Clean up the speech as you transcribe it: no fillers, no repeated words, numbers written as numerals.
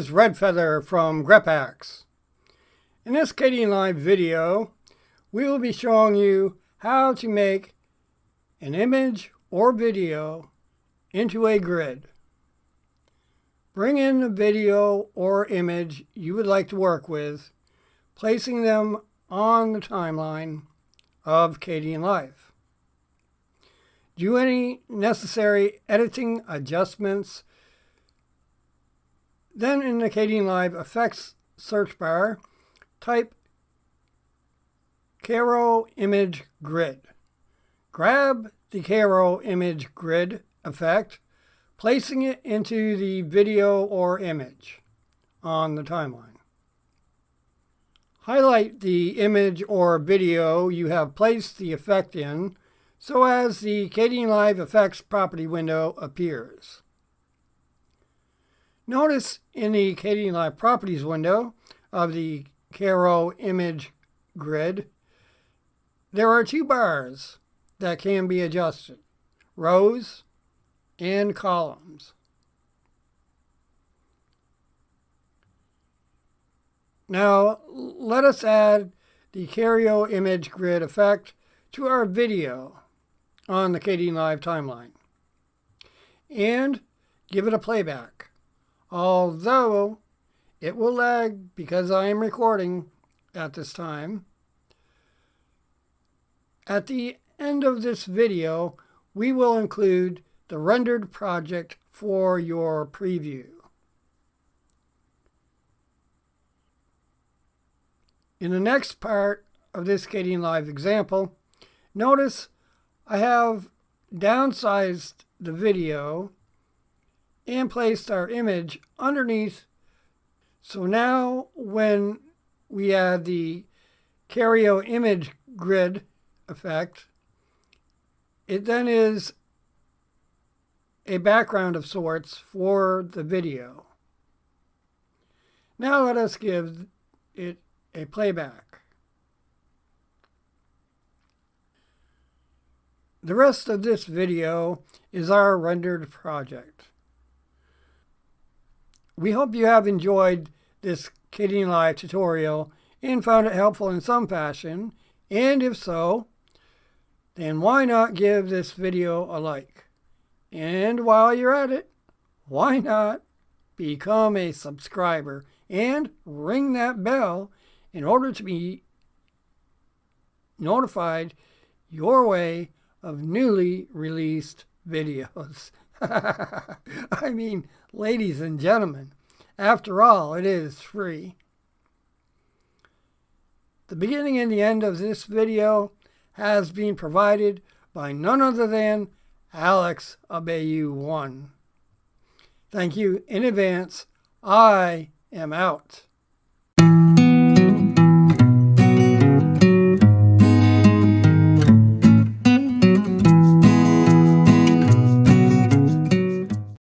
is Red Feather from Grepax. In this Kdenlive video, we will be showing you how to make an image or video into a grid. Bring in the video or image you would like to work with, placing them on the timeline of Kdenlive. Do any necessary editing adjustments. Then in the Kdenlive effects search bar, type Cairoimagegrid. Grab the Cairoimagegrid effect, placing it into the video or image on the timeline. Highlight the image or video you have placed the effect in so as the Kdenlive effects property window appears. Notice in the Kdenlive properties window of the Cairoimagegrid, there are two bars that can be adjusted, rows and columns. Now let us add the Cairoimagegrid effect to our video on the Kdenlive timeline and give it a playback, although it will lag because I am recording at this time. At the end of this video, we will include the rendered project for your preview. In the next part of this Kdenlive example, notice I have downsized the video and placed our image underneath. So now when we add the Cairoimagegrid effect, it then is a background of sorts for the video. Now let us give it a playback. The rest of this video is our rendered project. We hope you have enjoyed this Kdenlive tutorial and found it helpful in some fashion, and if so, then why not give this video a like? And while you're at it, why not become a subscriber and ring that bell in order to be notified your way of newly released videos. I mean, ladies and gentlemen, after all, it is free. The beginning and the end of this video has been provided by none other than Alex Abayu1. Thank you in advance. I am out.